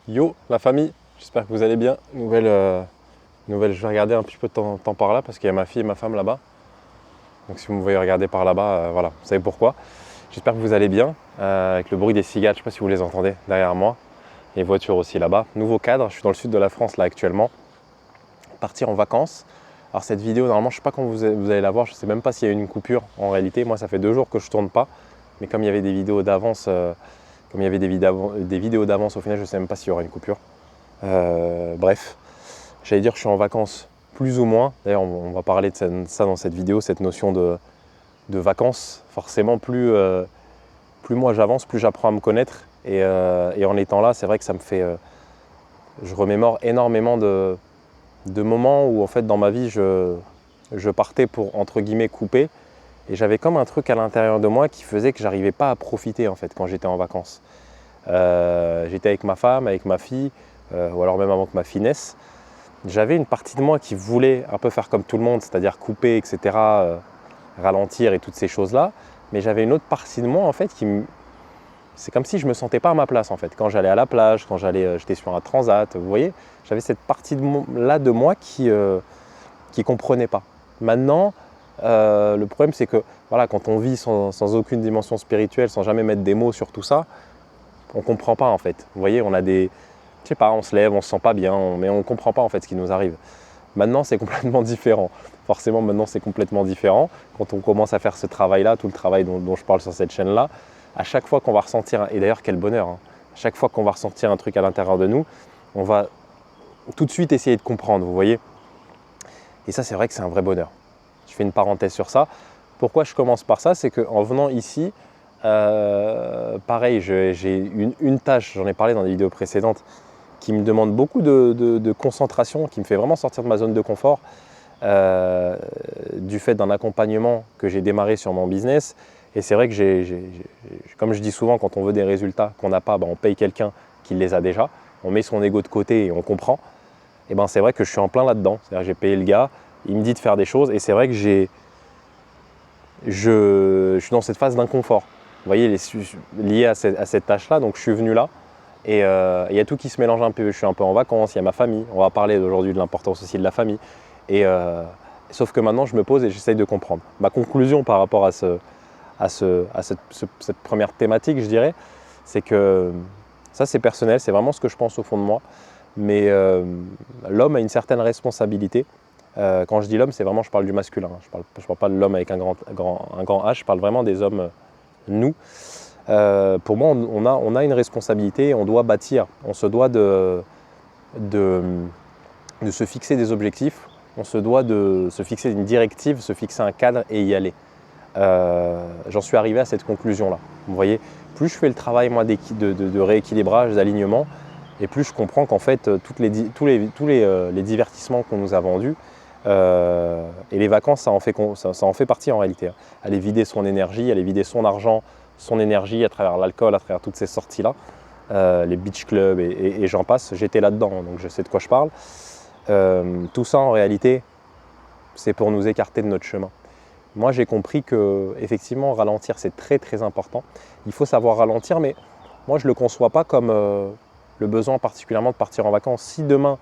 Yo la famille, j'espère que vous allez bien. Nouvelle, je vais regarder un petit peu de temps par là parce qu'il y a ma fille et ma femme là-bas. Donc si vous me voyez regarder par là-bas, voilà, vous savez pourquoi. J'espère que vous allez bien, avec le bruit des cigales, je ne sais pas si vous les entendez derrière moi. Les voitures aussi là-bas. Nouveau cadre, je suis dans le sud de la France là actuellement. Partir en vacances. Alors cette vidéo, normalement, je ne sais pas quand vous allez la voir, je ne sais même pas s'il y a eu une coupure en réalité. Moi, ça fait 2 jours que je ne tourne pas. Mais comme il y avait des vidéos d'avance, des vidéos d'avance, au final, je ne sais même pas s'il y aura une coupure. Bref, j'allais dire que je suis en vacances plus ou moins. D'ailleurs, on va parler de ça dans cette vidéo, cette notion de vacances. Forcément, plus moi j'avance, plus j'apprends à me connaître. Et en étant là, c'est vrai que ça me fait... je remémore énormément de moments où en fait dans ma vie, je partais pour entre guillemets couper. Et j'avais comme un truc à l'intérieur de moi qui faisait que j'arrivais pas à profiter en fait quand j'étais en vacances. J'étais avec ma femme, avec ma fille, ou alors même avant que ma fille naisse. J'avais une partie de moi qui voulait un peu faire comme tout le monde, c'est-à-dire couper, etc., ralentir et toutes ces choses-là. Mais j'avais une autre partie de moi en fait c'est comme si je ne me sentais pas à ma place en fait. Quand j'allais à la plage, quand j'étais sur un transat, vous voyez, j'avais cette partie là de moi qui comprenait pas. Maintenant, le problème c'est que voilà, quand on vit sans aucune dimension spirituelle, sans jamais mettre des mots sur tout ça, on ne comprend pas en fait. Vous voyez, on a des... Je sais pas, on se lève, on se sent pas bien, mais on ne comprend pas en fait ce qui nous arrive. Maintenant, c'est complètement différent. Forcément, maintenant, c'est complètement différent. Quand on commence à faire ce travail-là, tout le travail dont je parle sur cette chaîne-là, à chaque fois qu'on va ressentir, et d'ailleurs quel bonheur, hein, à chaque fois qu'on va ressentir un truc à l'intérieur de nous, on va tout de suite essayer de comprendre, vous voyez. Et ça, c'est vrai que c'est un vrai bonheur. Je fais une parenthèse sur ça. Pourquoi je commence par ça? C'est qu'en venant ici, pareil, j'ai une tâche, j'en ai parlé dans des vidéos précédentes, qui me demande beaucoup de concentration, qui me fait vraiment sortir de ma zone de confort, du fait d'un accompagnement que j'ai démarré sur mon business. Et c'est vrai que comme je dis souvent, quand on veut des résultats qu'on n'a pas, on paye quelqu'un qui les a déjà, on met son ego de côté et on comprend. Et c'est vrai que je suis en plein là-dedans. C'est-à-dire j'ai payé le gars, il me dit de faire des choses, et c'est vrai que je suis dans cette phase d'inconfort. Vous voyez, lié à cette tâche-là, donc je suis venu là. Et il y a tout qui se mélange un peu. Je suis un peu en vacances, il y a ma famille. On va parler aujourd'hui de l'importance aussi de la famille. Sauf que maintenant, je me pose et j'essaye de comprendre. Ma conclusion par rapport à cette première thématique, je dirais, c'est que ça, c'est personnel, c'est vraiment ce que je pense au fond de moi. Mais l'homme a une certaine responsabilité. Quand je dis l'homme, c'est vraiment, je parle du masculin. Je ne parle pas de l'homme avec un grand H, je parle vraiment des hommes, nous. Pour moi, on a une responsabilité, on doit bâtir, on se doit de se fixer des objectifs, on se doit de se fixer une directive, se fixer un cadre et y aller. J'en suis arrivé à cette conclusion-là. Vous voyez, plus je fais le travail moi, de rééquilibrage, d'alignement, et plus je comprends qu'en fait, tous les divertissements qu'on nous a vendus, et les vacances, ça en fait partie en réalité. Aller vider son énergie, aller vider son argent, son énergie à travers l'alcool, à travers toutes ces sorties-là, les beach clubs et j'en passe, j'étais là-dedans, donc je sais de quoi je parle. Tout ça, en réalité, c'est pour nous écarter de notre chemin. Moi, j'ai compris que effectivement, ralentir, c'est très très important. Il faut savoir ralentir, mais moi, je ne le conçois pas comme le besoin particulièrement de partir en vacances. Si demain,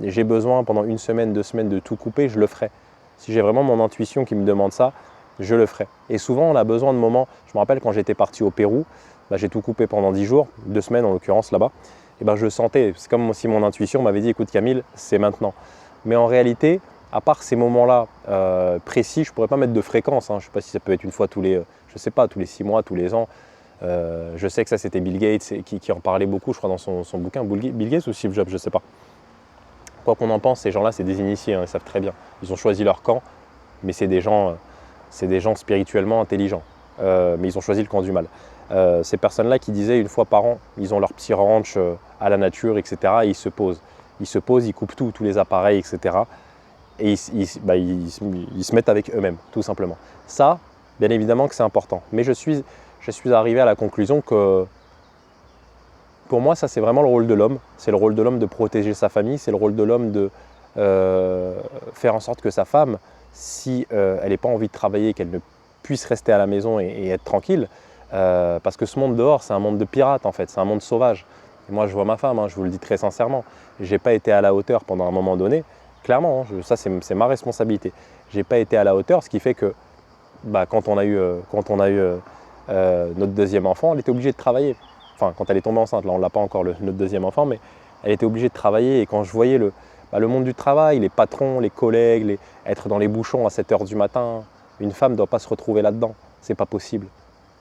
j'ai besoin pendant 1 semaine, 2 semaines de tout couper, je le ferai. Si j'ai vraiment mon intuition qui me demande ça, je le ferai. Et souvent, on a besoin de moments. Je me rappelle quand j'étais parti au Pérou, j'ai tout coupé pendant 10 jours, 2 semaines en l'occurrence là-bas. Et je sentais, c'est comme si mon intuition m'avait dit, écoute Camille, c'est maintenant. Mais en réalité, à part ces moments-là précis, je ne pourrais pas mettre de fréquence. Je ne sais pas si ça peut être une fois tous les 6 mois, tous les ans. Je sais que ça, c'était Bill Gates qui en parlait beaucoup, je crois, dans son bouquin. Bill Gates ou Steve Jobs, je ne sais pas. Quoi qu'on en pense, ces gens-là, c'est des initiés, ils savent très bien. Ils ont choisi leur camp, mais c'est des gens spirituellement intelligents. Mais ils ont choisi le camp du mal. Ces personnes-là qui disaient 1 fois par an, ils ont leur petit ranch à la nature, etc. Et ils se posent. Ils coupent tous les appareils, etc. Et ils se mettent avec eux-mêmes, tout simplement. Ça, bien évidemment que c'est important. Mais je suis arrivé à la conclusion que pour moi, ça c'est vraiment le rôle de l'homme. C'est le rôle de l'homme de protéger sa famille, c'est le rôle de l'homme de faire en sorte que sa femme, si elle n'a pas envie de travailler, qu'elle ne puisse rester à la maison et être tranquille, parce que ce monde dehors, c'est un monde de pirates en fait, c'est un monde sauvage. Et moi, je vois ma femme, je vous le dis très sincèrement. Je n'ai pas été à la hauteur pendant un moment donné. Clairement, ça, c'est ma responsabilité. Je n'ai pas été à la hauteur, ce qui fait que quand on a eu notre deuxième enfant, elle était obligée de travailler. Enfin, quand elle est tombée enceinte, là, on ne l'a pas encore, notre deuxième enfant, mais elle était obligée de travailler. Et quand je voyais le monde du travail, les patrons, les collègues, être dans les bouchons à 7 h du matin, une femme ne doit pas se retrouver là-dedans. C'est pas possible.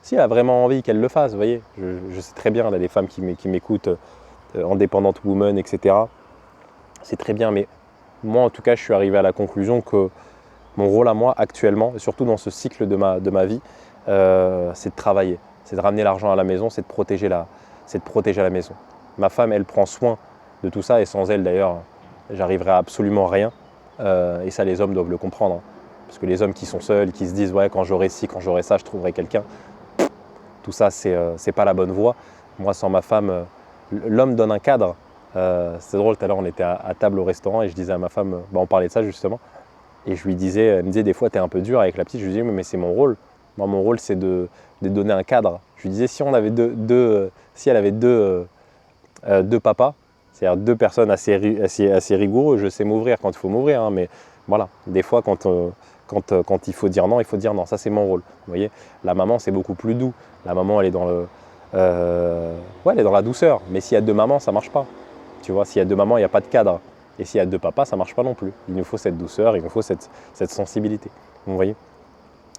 Si elle a vraiment envie qu'elle le fasse, vous voyez, je sais très bien, là, les femmes qui m'écoutent, Independent Women, etc. C'est très bien, mais moi, en tout cas, je suis arrivé à la conclusion que mon rôle à moi, actuellement, et surtout dans ce cycle de ma vie, c'est de travailler, c'est de ramener l'argent à la maison, c'est de protéger la maison. Ma femme, elle prend soin de tout ça, et sans elle, d'ailleurs, j'arriverai à absolument rien. Et ça, les hommes doivent le comprendre. Hein. Parce que les hommes qui sont seuls, qui se disent « ouais, quand j'aurai ci, quand j'aurai ça, je trouverai quelqu'un », tout ça, c'est pas la bonne voie. Moi, sans ma femme, l'homme donne un cadre. C'est drôle, tout à l'heure, on était à table au restaurant et je disais à ma femme, on parlait de ça justement, et je lui disais, elle me disait des fois, t'es un peu dur avec la petite. Je lui disais, mais c'est mon rôle. Moi, mon rôle, c'est de donner un cadre. Je lui disais, si elle avait deux papas, c'est-à-dire deux personnes assez rigoureux, je sais m'ouvrir quand il faut m'ouvrir, hein, mais voilà, des fois, quand il faut dire non, il faut dire non. Ça, c'est mon rôle. Vous voyez, la maman, c'est beaucoup plus doux. La maman, elle est dans elle est dans la douceur. Mais s'il y a deux mamans, ça ne marche pas. Tu vois, s'il y a deux mamans, il n'y a pas de cadre. Et s'il y a deux papas, ça ne marche pas non plus. Il nous faut cette douceur, il nous faut cette sensibilité. Vous voyez,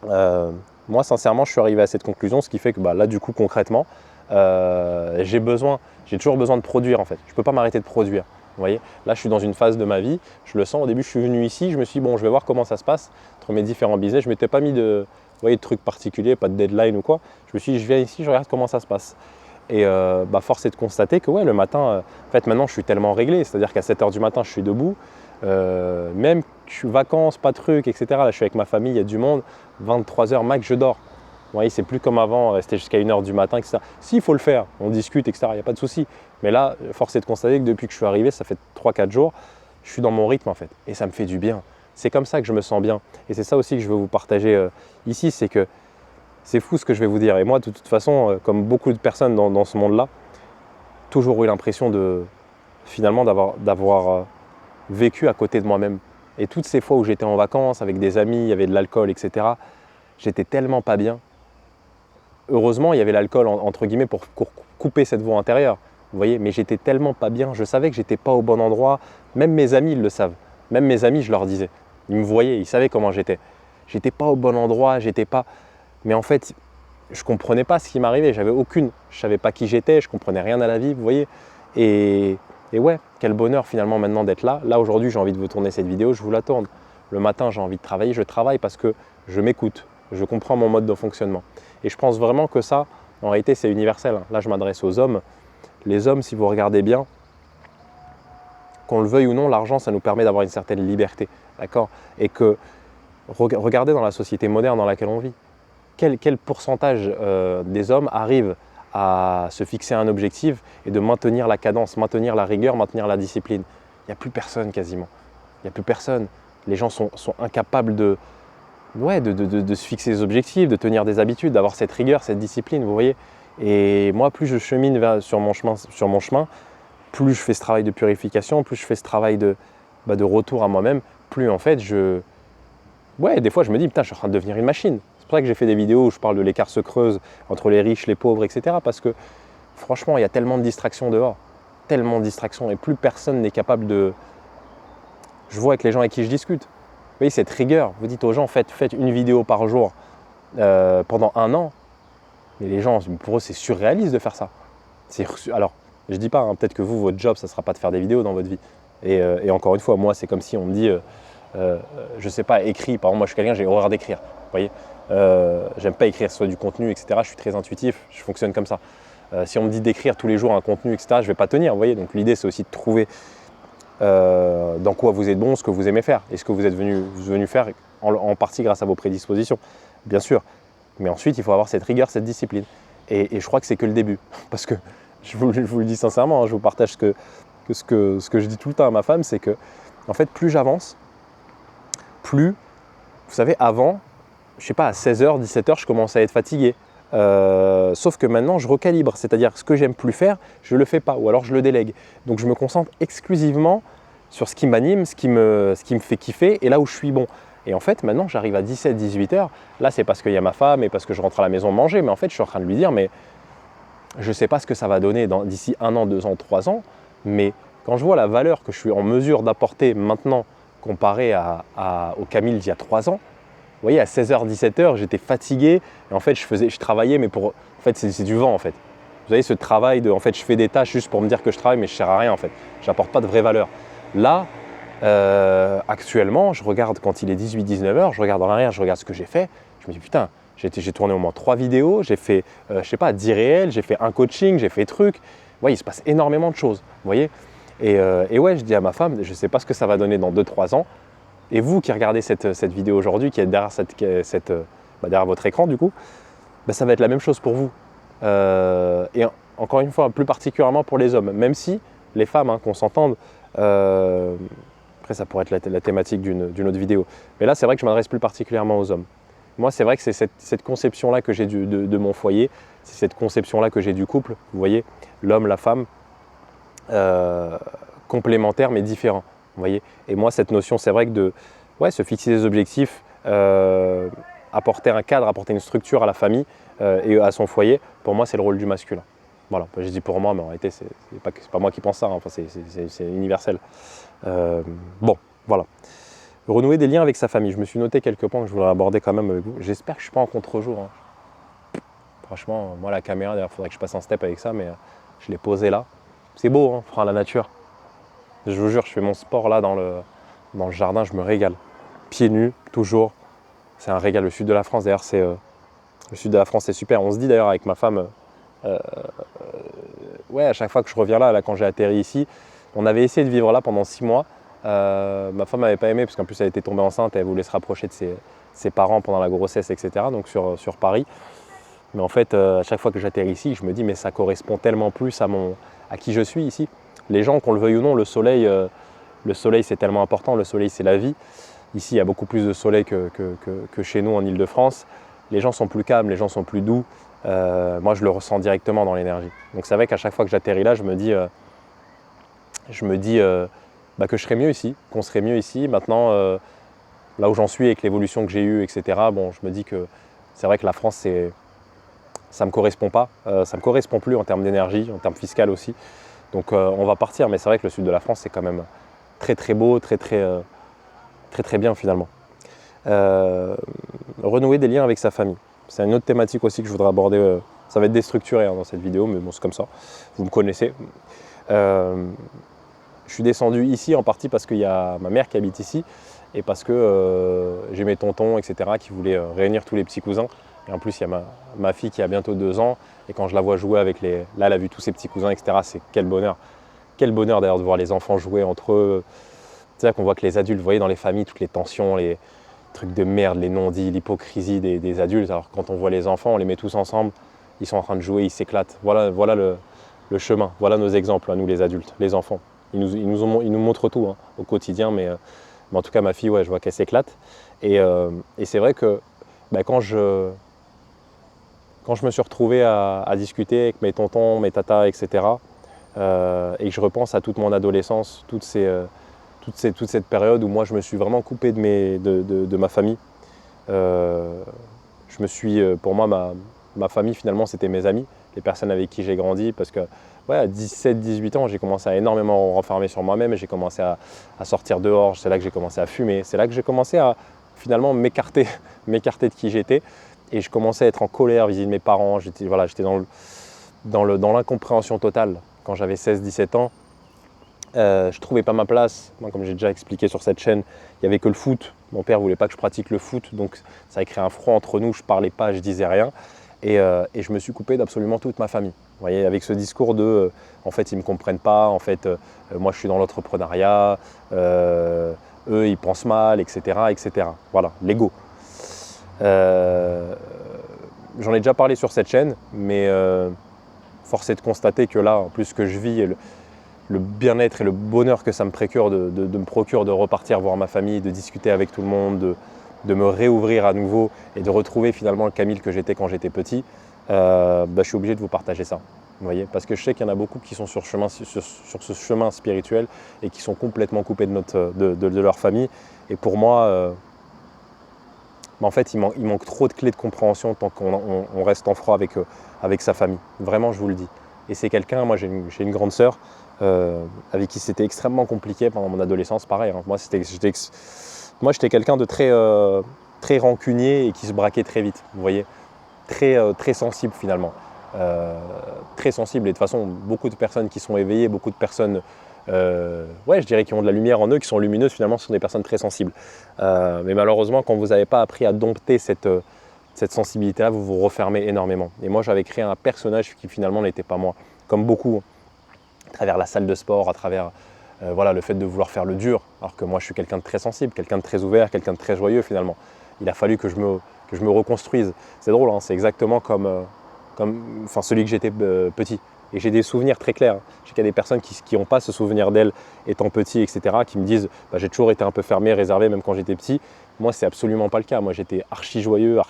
moi, sincèrement, je suis arrivé à cette conclusion, ce qui fait que là, du coup, concrètement, j'ai toujours besoin de produire, en fait. Je ne peux pas m'arrêter de produire. Vous voyez, là, je suis dans une phase de ma vie, je le sens. Au début, je suis venu ici, je me suis dit, bon, je vais voir comment ça se passe entre mes différents business. Je ne m'étais pas mis de trucs particuliers, pas de deadline ou quoi. Je me suis dit, je viens ici, je regarde comment ça se passe. Et force est de constater que le matin, en fait, maintenant, je suis tellement réglé. C'est-à-dire qu'à 7 h du matin, je suis debout. Même que je suis vacances, pas de trucs, etc. Là, je suis avec ma famille, il y a du monde. 23 h max, je dors. Vous voyez, c'est plus comme avant, rester jusqu'à 1 h du matin, etc. Si, il faut le faire, on discute, etc. Il n'y a pas de souci. Mais là, force est de constater que depuis que je suis arrivé, ça fait 3-4 jours, je suis dans mon rythme en fait. Et ça me fait du bien. C'est comme ça que je me sens bien. Et c'est ça aussi que je veux vous partager ici, c'est que c'est fou ce que je vais vous dire. Et moi, de toute façon, comme beaucoup de personnes dans ce monde-là, toujours eu l'impression finalement d'avoir vécu à côté de moi-même. Et toutes ces fois où j'étais en vacances avec des amis, il y avait de l'alcool, etc., j'étais tellement pas bien. Heureusement, il y avait l'alcool, entre guillemets, pour couper cette voix intérieure. Vous voyez, mais j'étais tellement pas bien. Je savais que j'étais pas au bon endroit. Même mes amis, ils le savent. Même mes amis, je leur disais. Ils me voyaient, ils savaient comment j'étais. J'étais pas au bon endroit, j'étais pas… Mais en fait, je comprenais pas ce qui m'arrivait. Je savais pas qui j'étais, je comprenais rien à la vie, vous voyez. Et ouais, quel bonheur finalement maintenant d'être là. Là, aujourd'hui, j'ai envie de vous tourner cette vidéo, je vous la tourne. Le matin, j'ai envie de travailler, je travaille parce que je m'écoute. Je comprends mon mode de fonctionnement. Et je pense vraiment que ça, en réalité, c'est universel. Là, je m'adresse aux hommes. Les hommes, si vous regardez bien, qu'on le veuille ou non, l'argent, ça nous permet d'avoir une certaine liberté. D'accord ? Et que, regardez dans la société moderne dans laquelle on vit, quel pourcentage des hommes arrivent à se fixer un objectif et de maintenir la cadence, maintenir la rigueur, maintenir la discipline ? Il n'y a plus personne quasiment. Il n'y a plus personne. Les gens sont incapables de se fixer des objectifs, de tenir des habitudes, d'avoir cette rigueur, cette discipline, vous voyez. Et moi, plus je chemine sur mon chemin, plus je fais ce travail de purification, plus je fais ce travail de retour à moi-même, plus en fait des fois je me dis, putain, je suis en train de devenir une machine. C'est pour ça que j'ai fait des vidéos où je parle de l'écart se creuse entre les riches, les pauvres, etc. Parce que franchement, il y a tellement de distractions dehors, tellement de distractions, et plus personne n'est capable de… Je vois avec les gens avec qui je discute, vous voyez, cette rigueur, vous dites aux gens, faites une vidéo par jour pendant 1 an, mais les gens, pour eux, c'est surréaliste de faire ça. Alors, je ne dis pas, peut-être que vous, votre job, ça ne sera pas de faire des vidéos dans votre vie. Et encore une fois, moi, c'est comme si on me dit, je ne sais pas, écrit. Par exemple, moi, je suis quelqu'un, j'ai horreur d'écrire. Vous voyez, j'aime pas écrire soit du contenu, etc. Je suis très intuitif, je fonctionne comme ça. Si on me dit d'écrire tous les jours un contenu, etc., je ne vais pas tenir. Vous voyez, donc l'idée, c'est aussi de trouver dans quoi vous êtes bon, ce que vous aimez faire et ce que vous êtes venu faire en partie grâce à vos prédispositions, bien sûr. Mais ensuite, il faut avoir cette rigueur, cette discipline. Et je crois que c'est que le début. Parce que, je vous le dis sincèrement, je vous partage ce que je dis tout le temps à ma femme, c'est que, en fait, plus j'avance, plus, vous savez, avant, je ne sais pas, à 16 h, 17 h, je commençais à être fatigué. Sauf que maintenant, je recalibre. C'est-à-dire ce que j'aime plus faire, je ne le fais pas ou alors je le délègue. Donc je me concentre exclusivement sur ce qui m'anime, ce qui me fait kiffer et là où je suis bon. Et en fait, maintenant, j'arrive à 17-18 heures. Là, c'est parce qu'il y a ma femme et parce que je rentre à la maison manger. Mais en fait, je suis en train de lui dire, mais je ne sais pas ce que ça va donner d'ici 1 an, 2 ans, 3 ans. Mais quand je vois la valeur que je suis en mesure d'apporter maintenant comparé au Camille d'il y a 3 ans, vous voyez, à 16h, 17h, j'étais fatigué. Et en fait, je travaillais, mais en fait, c'est du vent, en fait. Vous voyez, ce travail en fait, je fais des tâches juste pour me dire que je travaille, mais je ne sers à rien, en fait. Je n'apporte pas de vraie valeur. Là, actuellement, je regarde quand il est 18-19h, je regarde en arrière, je regarde ce que j'ai fait. Je me dis, putain, j'ai tourné au moins 3 vidéos, j'ai fait, je sais pas, 10 réels, j'ai fait un coaching, j'ai fait trucs. Vous voyez, il se passe énormément de choses, vous voyez. Et ouais, je dis à ma femme, je ne sais pas ce que ça va donner dans 2-3 ans. Et vous qui regardez cette vidéo aujourd'hui, qui êtes derrière, derrière votre écran du coup, ça va être la même chose pour vous. Et encore une fois, plus particulièrement pour les hommes, même si les femmes, qu'on s'entende, après ça pourrait être la thématique d'une autre vidéo. Mais là, c'est vrai que je m'adresse plus particulièrement aux hommes. Moi, c'est vrai que c'est cette conception-là que j'ai de mon foyer, c'est cette conception-là que j'ai du couple, vous voyez, l'homme, la femme, complémentaires mais différents. Vous voyez. Et moi, cette notion, c'est vrai que de se fixer des objectifs, apporter un cadre, apporter une structure à la famille et à son foyer, pour moi, c'est le rôle du masculin. Voilà, je dis pour moi, mais en réalité, c'est pas moi qui pense ça, enfin, c'est universel. Bon, voilà. Renouer des liens avec sa famille. Je me suis noté quelques points que je voudrais aborder quand même avec vous. J'espère que je ne suis pas en contre-jour. Franchement, moi, la caméra, d'ailleurs, il faudrait que je passe un step avec ça, mais je l'ai posé là. C'est beau, la nature. Je vous jure, je fais mon sport là dans le jardin, je me régale. Pieds nus, toujours. C'est un régal. Le sud de la France, d'ailleurs, le sud de la France, c'est super. On se dit d'ailleurs avec ma femme, à chaque fois que je reviens là, quand j'ai atterri ici, on avait essayé de vivre là pendant 6 mois. Ma femme n'avait pas aimé parce qu'en plus elle était tombée enceinte et elle voulait se rapprocher de ses parents pendant la grossesse, etc. Donc sur Paris. Mais en fait, à chaque fois que j'atterris ici, je me dis mais ça correspond tellement plus à qui je suis ici. Les gens, qu'on le veuille ou non, le soleil c'est tellement important, le soleil c'est la vie. Ici il y a beaucoup plus de soleil que chez nous en Ile-de-France. Les gens sont plus calmes, les gens sont plus doux. Moi je le ressens directement dans l'énergie. Donc c'est vrai qu'à chaque fois que j'atterris là, je me dis que je serais mieux ici, qu'on serait mieux ici. Maintenant, là où j'en suis avec l'évolution que j'ai eue, etc., je me dis que c'est vrai que la France, ça ne me correspond pas. Ça ne me correspond plus en termes d'énergie, en termes fiscal aussi. Donc on va partir, mais c'est vrai que le sud de la France, c'est quand même très très beau, très très bien finalement. Renouer des liens avec sa famille. C'est une autre thématique aussi que je voudrais aborder. Ça va être déstructuré dans cette vidéo, mais bon, c'est comme ça. Vous me connaissez. Je suis descendu ici en partie parce qu'il y a ma mère qui habite ici et parce que j'ai mes tontons, etc., qui voulaient réunir tous les petits cousins. Et en plus, il y a ma fille qui a bientôt 2 ans. Et quand je la vois jouer avec là, elle a vu tous ses petits cousins, etc., c'est quel bonheur. Quel bonheur d'ailleurs de voir les enfants jouer entre eux. C'est-à-dire qu'on voit que les adultes, vous voyez dans les familles, toutes les tensions, les trucs de merde, les non-dits, l'hypocrisie des adultes. Alors quand on voit les enfants, on les met tous ensemble, ils sont en train de jouer, ils s'éclatent. Voilà le chemin, voilà nos exemples, à nous les adultes, les enfants. Ils nous montrent tout au quotidien, mais en tout cas ma fille, je vois qu'elle s'éclate. Et c'est vrai que quand je me suis retrouvé à discuter avec mes tontons, mes tatas, etc., et que je repense à toute mon adolescence, toute cette période où moi je me suis vraiment coupé de ma famille, pour moi ma famille finalement c'était mes amis, les personnes avec qui j'ai grandi, parce que à 17-18 ans j'ai commencé à énormément renfermer sur moi-même et j'ai commencé à sortir dehors, c'est là que j'ai commencé à fumer, c'est là que j'ai commencé à finalement m'écarter de qui j'étais et je commençais à être en colère vis-à-vis de mes parents, j'étais dans l'incompréhension totale quand j'avais 16-17 ans. Je ne trouvais pas ma place. Moi, comme j'ai déjà expliqué sur cette chaîne, il n'y avait que le foot. Mon père ne voulait pas que je pratique le foot, donc ça a créé un froid entre nous. Je ne parlais pas, je ne disais rien. Et je me suis coupé d'absolument toute ma famille. Vous voyez, avec ce discours de en fait, ils ne me comprennent pas, en fait, moi, je suis dans l'entrepreneuriat, eux, ils pensent mal, etc. etc. Voilà, l'ego. J'en ai déjà parlé sur cette chaîne, mais force est de constater que là, en plus, ce que je vis, le bien-être et le bonheur que ça me procure de repartir voir ma famille, de discuter avec tout le monde, de me réouvrir à nouveau et de retrouver finalement le Camille que j'étais quand j'étais petit, je suis obligé de vous partager ça. Vous voyez, parce que je sais qu'il y en a beaucoup qui sont sur ce chemin spirituel et qui sont complètement coupés de leur famille. Et pour moi, en fait, il manque trop de clés de compréhension tant qu'on reste en froid avec sa famille. Vraiment, je vous le dis. Et c'est quelqu'un, moi j'ai une grande sœur avec qui c'était extrêmement compliqué pendant mon adolescence. Pareil, hein. Moi j'étais quelqu'un de très rancunier et qui se braquait très vite. Vous voyez, très sensible finalement. Très sensible. Et de toute façon, beaucoup de personnes qui sont éveillées, beaucoup de personnes je dirais qui ont de la lumière en eux, qui sont lumineuses, finalement, ce sont des personnes très sensibles. Mais malheureusement, quand vous n'avez pas appris à dompter cette sensibilité-là, vous vous refermez énormément. Et moi, j'avais créé un personnage qui finalement n'était pas moi. Comme beaucoup, à travers la salle de sport, à travers le fait de vouloir faire le dur, alors que moi, je suis quelqu'un de très sensible, quelqu'un de très ouvert, quelqu'un de très joyeux finalement. Il a fallu que je me reconstruise. C'est drôle, hein, c'est exactement comme celui que j'étais petit. Et j'ai des souvenirs très clairs. Je sais qu'il y a des personnes qui n'ont pas ce souvenir d'elles étant petit, etc., qui me disent j'ai toujours été un peu fermé, réservé, même quand j'étais petit. Moi, c'est absolument pas le cas. Moi, j'étais archi joyeux,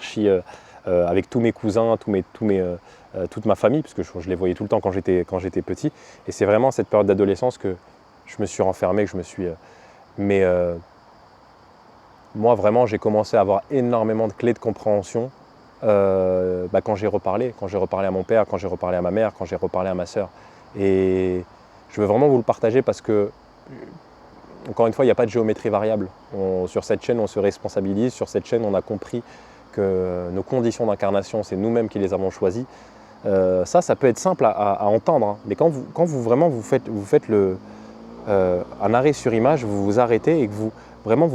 avec tous mes cousins, toute ma famille, parce que je les voyais tout le temps quand j'étais petit. Et c'est vraiment cette période d'adolescence que je me suis renfermé, que je me suis. Moi, vraiment, j'ai commencé à avoir énormément de clés de compréhension. Quand j'ai reparlé à mon père, quand j'ai reparlé à ma mère, quand j'ai reparlé à ma sœur. Et je veux vraiment vous le partager parce que, encore une fois, il n'y a pas de géométrie variable. Sur cette chaîne, on se responsabilise. Sur cette chaîne, on a compris que nos conditions d'incarnation, c'est nous-mêmes qui les avons choisies. Ça peut être simple à entendre, hein. Mais quand vous faites un arrêt sur image, vous vous arrêtez et que vous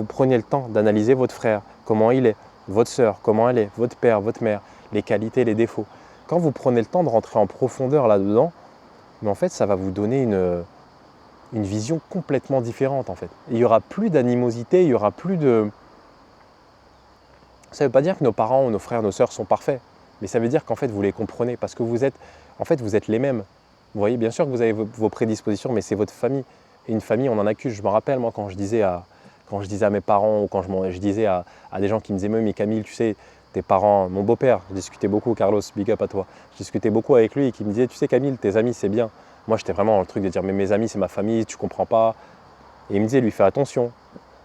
prenez le temps d'analyser votre frère, comment il est, votre sœur, comment elle est, votre père, votre mère, les qualités, les défauts. Quand vous prenez le temps de rentrer en profondeur là-dedans, mais en fait, ça va vous donner une vision complètement différente. En fait. Il n'y aura plus d'animosité, il n'y aura plus de... Ça ne veut pas dire que nos parents, nos frères, nos sœurs sont parfaits, mais ça veut dire qu'en fait, vous les comprenez parce que vous êtes les mêmes. Vous voyez, bien sûr que vous avez vos prédispositions, mais c'est votre famille. Et une famille, on en accuse. Je me rappelle, moi, quand je disais à mes parents ou quand je disais à des gens qui me disaient « Mais Camille, tu sais, tes parents, mon beau-père, je discutais beaucoup, Carlos, big up à toi, je discutais beaucoup avec lui et qui me disait « Tu sais Camille, tes amis, c'est bien. » Moi, j'étais vraiment dans le truc de dire « Mais mes amis, c'est ma famille, tu comprends pas. » Et il me disait « Lui, fais attention. »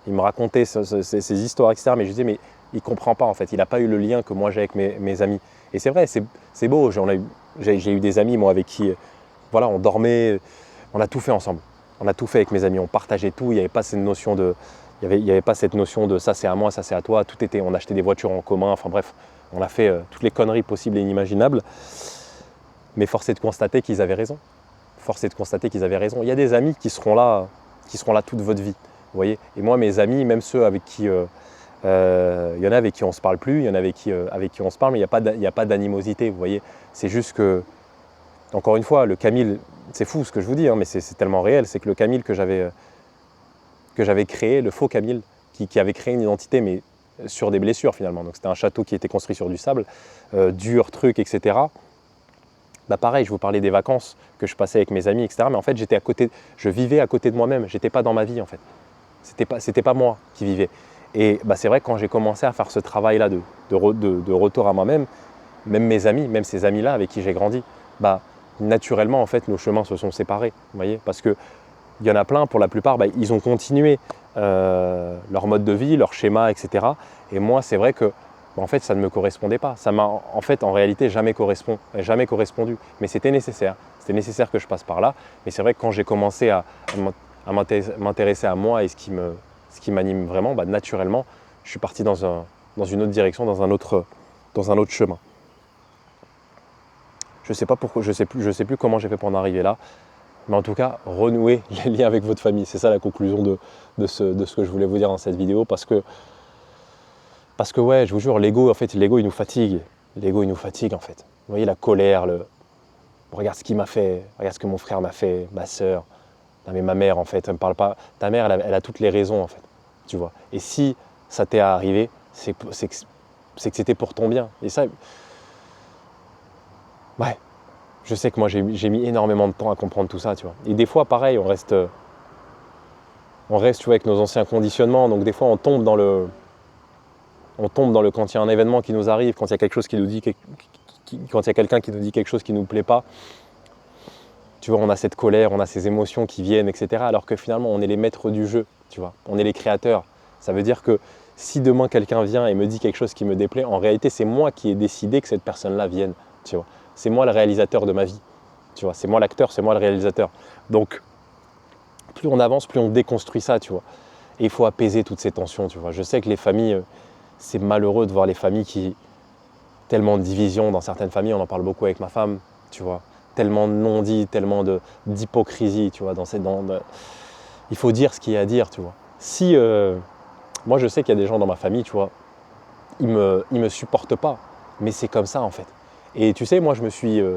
Il me racontait ces histoires, etc. Mais je disais « Mais il ne comprend pas, en fait. Il n'a pas eu le lien que moi j'ai avec mes amis. » Et c'est vrai, c'est beau. J'ai eu des amis, moi, avec qui on dormait, on a tout fait ensemble. On a tout fait avec mes amis, on partageait tout. Il n'y avait pas cette notion de... Il y avait pas cette notion de ça c'est à moi, ça c'est à toi. Tout était, on achetait des voitures en commun. Enfin bref, on a fait toutes les conneries possibles et inimaginables. Mais force est de constater qu'ils avaient raison. Il y a des amis qui seront là toute votre vie. Vous voyez. Et moi, mes amis, même ceux avec qui, il y en a avec qui on se parle plus, il y en a avec qui on se parle, mais il n'y a pas d'animosité. Vous voyez. C'est juste que, encore une fois, le Camille, c'est fou ce que je vous dis, hein, mais c'est tellement réel. C'est que le Camille que j'avais créé, le faux Camille, qui avait créé une identité, mais sur des blessures finalement. Donc c'était un château qui était construit sur du sable, dur, truc, etc. Pareil, je vous parlais des vacances que je passais avec mes amis, etc. Mais en fait, je vivais à côté de moi-même. J'étais pas dans ma vie en fait. C'était pas moi qui vivais. Et c'est vrai que quand j'ai commencé à faire ce travail-là de retour à moi-même, même mes amis, même ces amis-là avec qui j'ai grandi, naturellement en fait nos chemins se sont séparés. Vous voyez, parce que il y en a plein, pour la plupart, ils ont continué leur mode de vie, leur schéma, etc. Et moi, c'est vrai que en fait, ça ne me correspondait pas. Ça m'a en fait, en réalité, jamais correspondu. Mais c'était nécessaire. C'était nécessaire que je passe par là. Mais c'est vrai que quand j'ai commencé à m'intéresser à moi et ce qui m'anime vraiment, naturellement, je suis parti dans une autre direction, dans un autre chemin. Je sais pas pourquoi, je sais plus comment j'ai fait pour en arriver là. Mais en tout cas, renouer les liens avec votre famille. C'est ça la conclusion de ce que je voulais vous dire dans cette vidéo. Parce que ouais, je vous jure, l'ego, il nous fatigue. L'ego, il nous fatigue en fait. Vous voyez la colère, regarde ce qu'il m'a fait, regarde ce que mon frère m'a fait, ma sœur. Non mais ma mère en fait, elle me parle pas. Ta mère, elle a toutes les raisons en fait. Tu vois. Et si ça t'est arrivé, c'est que c'était pour ton bien. Et ça, ouais. Je sais que moi j'ai mis énormément de temps à comprendre tout ça, tu vois. Et des fois, pareil, on reste, tu vois, avec nos anciens conditionnements. Donc des fois, on tombe dans le quand il y a un événement qui nous arrive, quand il y a quelque chose qui quand il y a quelqu'un qui nous dit quelque chose qui ne nous plaît pas, tu vois, on a cette colère, on a ces émotions qui viennent, etc. Alors que finalement, on est les maîtres du jeu, tu vois, on est les créateurs. Ça veut dire que si demain quelqu'un vient et me dit quelque chose qui me déplaît, en réalité, c'est moi qui ai décidé que cette personne-là vienne, tu vois. C'est moi le réalisateur de ma vie, tu vois. C'est moi l'acteur, c'est moi le réalisateur. Donc, plus on avance, plus on déconstruit ça, tu vois. Et il faut apaiser toutes ces tensions, tu vois. Je sais que les familles, c'est malheureux de voir les familles qui… Tellement de divisions dans certaines familles, on en parle beaucoup avec ma femme, tu vois. Tellement de non-dits, tellement d'hypocrisie, tu vois. Il faut dire ce qu'il y a à dire, tu vois. Si, moi je sais qu'il y a des gens dans ma famille, tu vois, ils me supportent pas, mais c'est comme ça en fait. Et tu sais, moi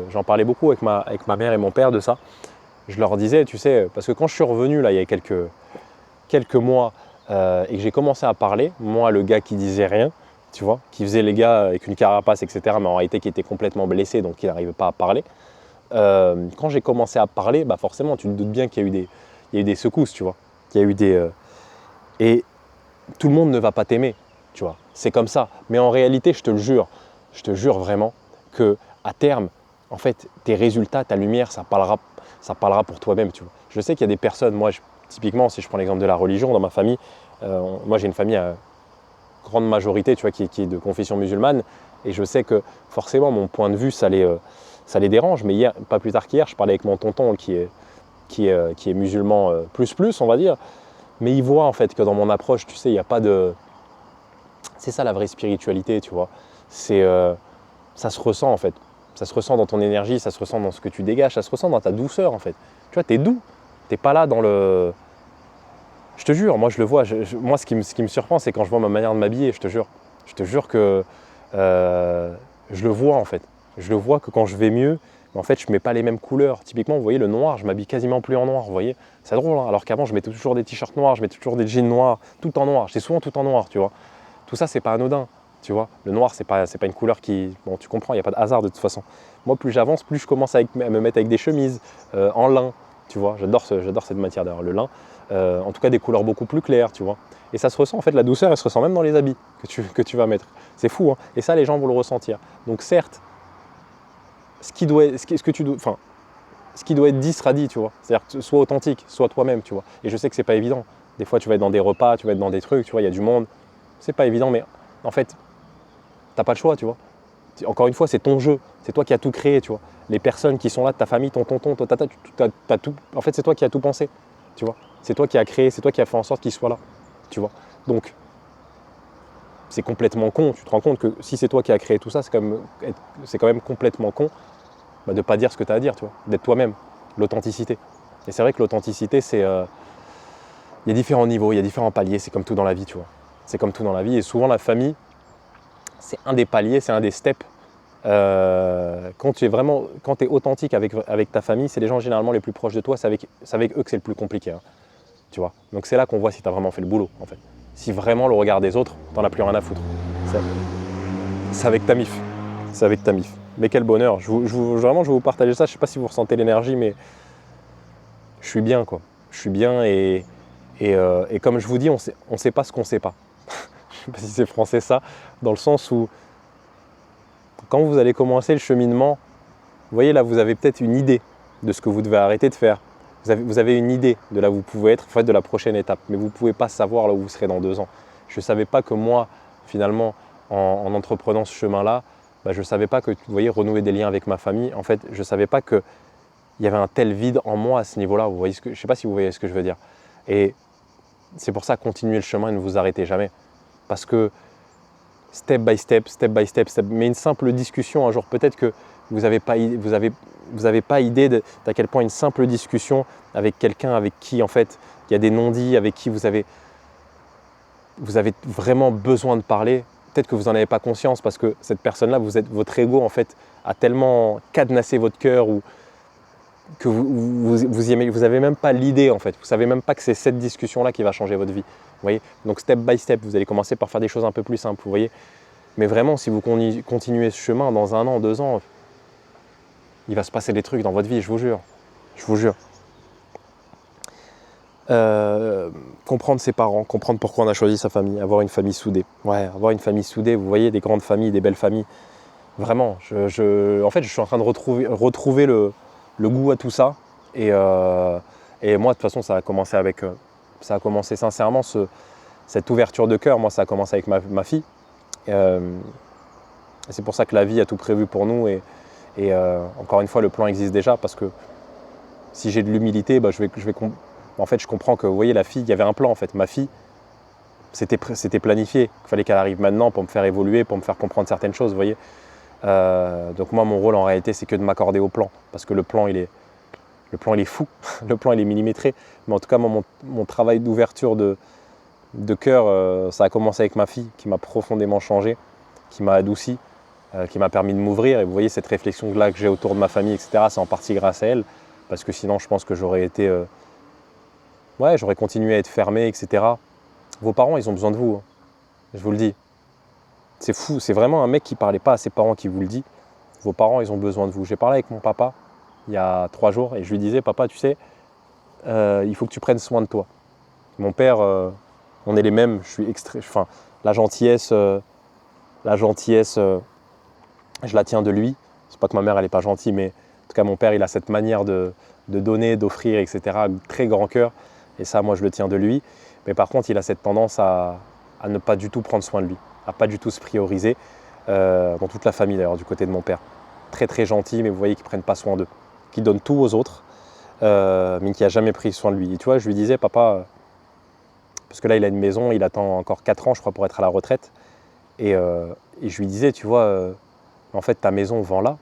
j'en parlais beaucoup avec ma mère et mon père de ça. Je leur disais, tu sais, parce que quand je suis revenu là il y a quelques mois et que j'ai commencé à parler, moi le gars qui disait rien, tu vois, qui faisait les gars avec une carapace, etc., mais en réalité qui était complètement blessé, donc qui n'arrivait pas à parler. Quand j'ai commencé à parler, bah forcément, tu te doutes bien qu'il y a eu des secousses, tu vois. Il y a eu et tout le monde ne va pas t'aimer, tu vois. C'est comme ça. Mais en réalité, je te jure vraiment que à terme, en fait, tes résultats, ta lumière, ça parlera pour toi-même, tu vois. Je sais qu'il y a des personnes, moi, typiquement, si je prends l'exemple de la religion, dans ma famille, moi j'ai une famille à grande majorité, tu vois, qui est de confession musulmane, et je sais que forcément, mon point de vue, ça les dérange. Mais hier, pas plus tard qu'hier, je parlais avec mon tonton qui est musulman plus, on va dire. Mais il voit en fait que dans mon approche, tu sais, il n'y a pas de… C'est ça la vraie spiritualité, tu vois. Ça se ressent en fait. Ça se ressent dans ton énergie, ça se ressent dans ce que tu dégages, ça se ressent dans ta douceur en fait. Tu vois, t'es doux. T'es pas là dans le… Je te jure, moi je le vois. Moi, ce qui me surprend, c'est quand je vois ma manière de m'habiller, je te jure. Je te jure que je le vois en fait. Je le vois que quand je vais mieux, mais en fait, je ne mets pas les mêmes couleurs. Typiquement, vous voyez, le noir, je m'habille quasiment plus en noir, vous voyez. C'est drôle, hein, alors qu'avant, je mettais toujours des t-shirts noirs, je mettais toujours des jeans noirs, tout en noir. J'étais souvent tout en noir, tu vois. Tout ça, c'est pas anodin, tu vois. Le noir, c'est pas une couleur qui… Bon, tu comprends, il n'y a pas de hasard de toute façon. Moi, plus j'avance, plus je commence à me mettre avec des chemises en lin, tu vois. J'adore cette matière d'ailleurs, le lin. En tout cas, des couleurs beaucoup plus claires, tu vois. Et ça se ressent, en fait, la douceur, elle se ressent même dans les habits que tu vas mettre. C'est fou, hein. Et ça, les gens vont le ressentir. Donc certes, ce qui doit être dit sera dit, tu vois. C'est-à-dire que sois authentique, sois toi-même, tu vois. Et je sais que c'est pas évident. Des fois, tu vas être dans des repas, tu vas être dans des trucs, tu vois, il y a du monde. C'est pas évident, mais en fait, t'as pas le choix, tu vois. Encore une fois, c'est ton jeu. C'est toi qui as tout créé, tu vois. Les personnes qui sont là, ta famille, ton tonton, t'as tout. En fait, c'est toi qui as tout pensé, tu vois. C'est toi qui as créé, c'est toi qui as fait en sorte qu'ils soient là, tu vois. Donc, c'est complètement con. Tu te rends compte que si c'est toi qui as créé tout ça, c'est quand même complètement con de ne pas dire ce que tu as à dire, tu vois, d'être toi-même, l'authenticité. Et c'est vrai que l'authenticité, il y a différents niveaux, il y a différents paliers, c'est comme tout dans la vie, tu vois. C'est comme tout dans la vie, et souvent la famille, c'est un des paliers, c'est un des steps. Quand tu es authentique avec ta famille, c'est les gens généralement les plus proches de toi, c'est avec eux que c'est le plus compliqué, hein, tu vois. Donc c'est là qu'on voit si tu as vraiment fait le boulot, en fait. Si vraiment le regard des autres, t'en as plus rien à foutre. C'est avec ta mif. C'est avec ta mif. Mais quel bonheur. Vraiment, je vais vous partager ça. Je ne sais pas si vous ressentez l'énergie, mais je suis bien, quoi. Je suis bien et comme je vous dis, on sait pas ce qu'on sait pas. Je ne sais pas si c'est français ça, dans le sens où quand vous allez commencer le cheminement, vous voyez là, vous avez peut-être une idée de ce que vous devez arrêter de faire. Vous avez une idée de là où vous pouvez être, en fait, de la prochaine étape, mais vous ne pouvez pas savoir là où vous serez dans 2 ans. Je ne savais pas que moi, finalement, en entreprenant ce chemin-là, je ne savais pas que, vous voyez, renouer des liens avec ma famille, en fait, je ne savais pas qu'il y avait un tel vide en moi à ce niveau-là. Je ne sais pas si vous voyez ce que je veux dire. Et c'est pour ça, continuez le chemin et ne vous arrêtez jamais. Parce que step by step, mais une simple discussion un jour, peut-être que vous n'avez pas idée d'à quel point une simple discussion avec quelqu'un avec qui, en fait, il y a des non-dits, avec qui vous avez vraiment besoin de parler. Peut-être que vous n'en avez pas conscience parce que cette personne-là, votre ego, en fait, a tellement cadenassé votre cœur ou que vous n'avez même pas l'idée, en fait. Vous ne savez même pas que c'est cette discussion-là qui va changer votre vie. Vous voyez ? Donc, step by step, vous allez commencer par faire des choses un peu plus simples, vous voyez ? Mais vraiment, si vous continuez ce chemin, dans 1 an, 2 ans, il va se passer des trucs dans votre vie, je vous jure. Je vous jure. Comprendre ses parents, comprendre pourquoi on a choisi sa famille, avoir une famille soudée. Ouais, avoir une famille soudée, vous voyez, des grandes familles, des belles familles. Vraiment. En fait, je suis en train de retrouver le goût à tout ça. Et moi, de toute façon, ça a commencé sincèrement, cette ouverture de cœur. Moi, ça a commencé avec ma fille. Euh, et c'est pour ça que la vie a tout prévu pour nous. Et encore une fois, le plan existe déjà parce que si j'ai de l'humilité, bah, en fait, je comprends que, vous voyez, la fille, il y avait un plan en fait. Ma fille, c'était planifié. Il fallait qu'elle arrive maintenant pour me faire évoluer, pour me faire comprendre certaines choses, vous voyez. Donc moi, mon rôle en réalité, c'est que de m'accorder au plan, parce que le plan, il est fou, le plan, il est millimétré. Mais en tout cas, moi, mon travail d'ouverture de cœur, ça a commencé avec ma fille, qui m'a profondément changé, qui m'a adouci, qui m'a permis de m'ouvrir. Et vous voyez, cette réflexion-là que j'ai autour de ma famille, etc., c'est en partie grâce à elle, parce que sinon, je pense que j'aurais continué à être fermé, etc. Vos parents, ils ont besoin de vous, hein, je vous le dis. C'est fou, c'est vraiment un mec qui ne parlait pas à ses parents qui vous le dit. Vos parents, ils ont besoin de vous. J'ai parlé avec mon papa il y a 3 jours et je lui disais, papa, tu sais, il faut que tu prennes soin de toi. Mon père, on est les mêmes. Je suis enfin, la gentillesse, je la tiens de lui. C'est pas que ma mère, elle n'est pas gentille, mais en tout cas, mon père, il a cette manière de donner, d'offrir, etc. Très grand cœur. Et ça, moi, je le tiens de lui. Mais par contre, il a cette tendance à ne pas du tout prendre soin de lui, à pas du tout se prioriser. Dans toute la famille, d'ailleurs, du côté de mon père. Très, très gentil, mais vous voyez qu'ils ne prennent pas soin d'eux. Qui donnent tout aux autres, mais qui n'a jamais pris soin de lui. Et tu vois, je lui disais, papa, parce que là, il a une maison, il attend encore 4 ans, je crois, pour être à la retraite. Et je lui disais, tu vois, en fait, ta maison, vends-la,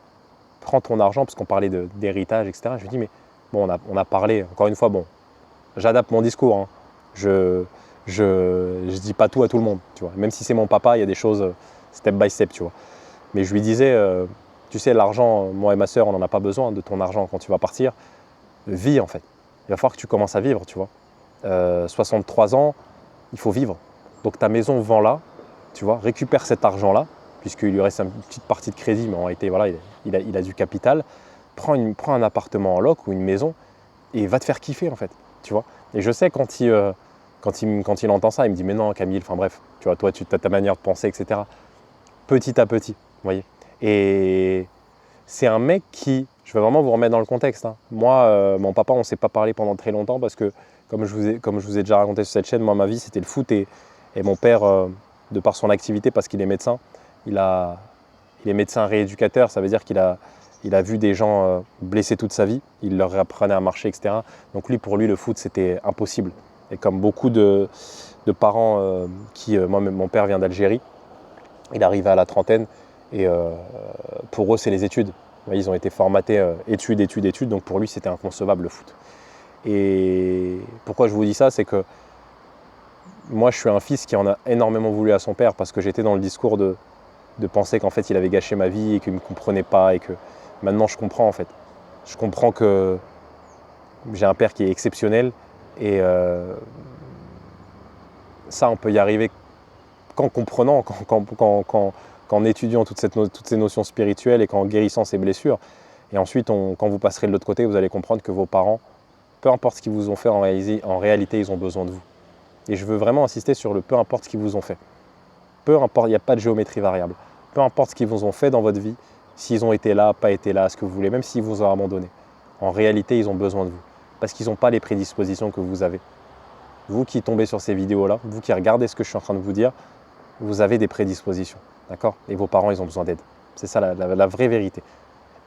prends ton argent, parce qu'on parlait d'héritage, etc. Je lui dis, mais bon, on a parlé, encore une fois, bon, j'adapte mon discours. Hein. Je dis pas tout à tout le monde, tu vois. Même si c'est mon papa, il y a des choses step by step, tu vois. Mais je lui disais, tu sais, l'argent, moi et ma sœur, on n'en a pas besoin de ton argent quand tu vas partir. Vis, en fait. Il va falloir que tu commences à vivre, tu vois. 63 ans, il faut vivre. Donc ta maison, vends-la, tu vois, récupère cet argent-là, puisqu'il lui reste une petite partie de crédit, mais en réalité, voilà, il a du capital. Prends un appartement en loc ou une maison et va te faire kiffer, en fait, tu vois. Et je sais quand il entend ça, il me dit, mais non, Camille, enfin bref, tu vois, toi, tu as ta manière de penser, etc. Petit à petit, vous voyez. Et c'est un mec qui, je vais vraiment vous remettre dans le contexte. Hein. Moi, mon papa, on ne s'est pas parlé pendant très longtemps parce que, comme je vous ai déjà raconté sur cette chaîne, moi, ma vie, c'était le foot et mon père, de par son activité, parce qu'il est médecin, il est médecin rééducateur, ça veut dire qu'il a vu des gens blessés toute sa vie, il leur apprenait à marcher, etc. Donc pour lui, le foot, c'était impossible. Et comme beaucoup de parents moi, mon père vient d'Algérie, il arrive à la trentaine et pour eux, c'est les études. Ils ont été formatés études, donc pour lui, c'était inconcevable le foot. Et pourquoi je vous dis ça, c'est que moi, je suis un fils qui en a énormément voulu à son père parce que j'étais dans le discours de penser qu'en fait, il avait gâché ma vie et qu'il ne me comprenait pas et que maintenant, je comprends en fait. Je comprends que j'ai un père qui est exceptionnel et ça, on peut y arriver qu'en comprenant, qu'en étudiant toutes ces notions spirituelles et qu'en guérissant ces blessures. Et ensuite, quand vous passerez de l'autre côté, vous allez comprendre que vos parents, peu importe ce qu'ils vous ont fait, en réalité, ils ont besoin de vous. Et je veux vraiment insister sur le peu importe ce qu'ils vous ont fait. Peu importe, il n'y a pas de géométrie variable. Peu importe ce qu'ils vous ont fait dans votre vie, s'ils ont été là, pas été là, ce que vous voulez, même s'ils vous ont abandonné. En réalité, ils ont besoin de vous. Parce qu'ils n'ont pas les prédispositions que vous avez. Vous qui tombez sur ces vidéos-là, vous qui regardez ce que je suis en train de vous dire, vous avez des prédispositions. D'accord? Et vos parents, ils ont besoin d'aide. C'est ça la vraie vérité.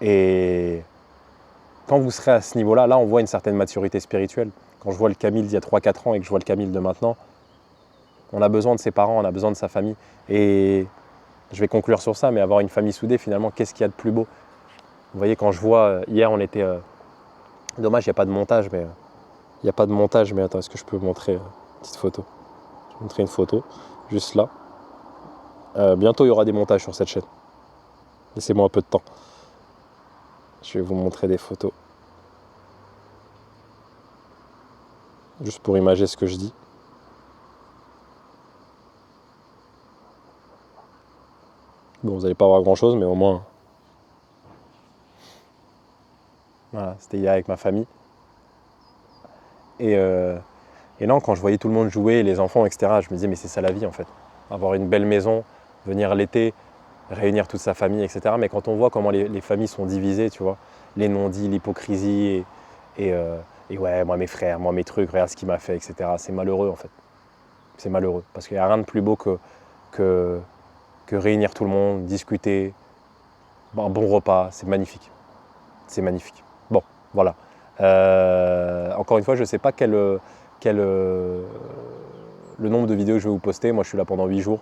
Et quand vous serez à ce niveau-là, là, on voit une certaine maturité spirituelle. Quand je vois le Camille d'il y a 3-4 ans et que je vois le Camille de maintenant, on a besoin de ses parents, on a besoin de sa famille. Et je vais conclure sur ça, mais avoir une famille soudée, finalement, qu'est-ce qu'il y a de plus beau? Vous voyez, quand je vois, hier, on était... dommage, il n'y a pas de montage, mais... Il n'y a pas de montage, mais attends, est-ce que je peux vous montrer une petite photo? Je vais vous montrer une photo, juste là. Bientôt, il y aura des montages sur cette chaîne. Laissez-moi un peu de temps. Je vais vous montrer des photos. Juste pour imager ce que je dis. Bon, vous n'allez pas voir grand-chose, mais au moins... Voilà, c'était hier avec ma famille. Et non, quand je voyais tout le monde jouer, les enfants, etc., je me disais, mais c'est ça la vie, en fait. Avoir une belle maison, venir l'été, réunir toute sa famille, etc. Mais quand on voit comment les familles sont divisées, tu vois, les non-dits, l'hypocrisie, et ouais, moi mes frères, moi mes trucs, regarde ce qu'il m'a fait, etc. C'est malheureux en fait. C'est malheureux. Parce qu'il n'y a rien de plus beau que, que réunir tout le monde, discuter, un bon repas, c'est magnifique. C'est magnifique. Bon, voilà. Encore une fois, je ne sais pas le nombre de vidéos que je vais vous poster. Moi, je suis là pendant 8 jours.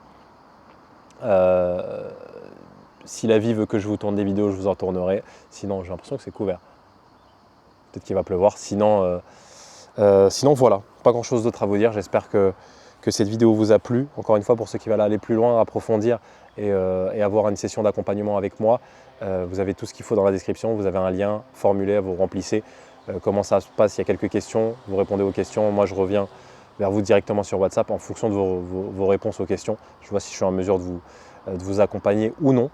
Si la vie veut que je vous tourne des vidéos, je vous en tournerai. Sinon, j'ai l'impression que c'est couvert. Peut-être qu'il va pleuvoir. Sinon, voilà. Pas grand-chose d'autre à vous dire. J'espère que cette vidéo vous a plu. Encore une fois, pour ceux qui veulent aller plus loin, approfondir et avoir une session d'accompagnement avec moi, vous avez tout ce qu'il faut dans la description. Vous avez un lien, formulaire, vous remplissez. Comment ça se passe? Il y a quelques questions. Vous répondez aux questions. Moi, je reviens vers vous directement sur WhatsApp en fonction de vos réponses aux questions. Je vois si je suis en mesure de vous accompagner ou non.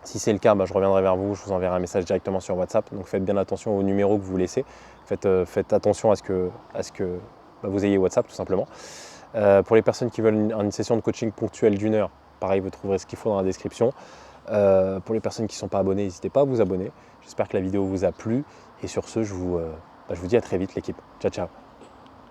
Si c'est le cas, je reviendrai vers vous, je vous enverrai un message directement sur WhatsApp. Donc faites bien attention au numéro que vous laissez. Faites attention à ce que vous ayez WhatsApp tout simplement. Pour les personnes qui veulent une session de coaching ponctuelle d'1 heure, pareil, vous trouverez ce qu'il faut dans la description. Pour les personnes qui ne sont pas abonnées, n'hésitez pas à vous abonner. J'espère que la vidéo vous a plu. Et sur ce, je vous dis à très vite l'équipe. Ciao, ciao.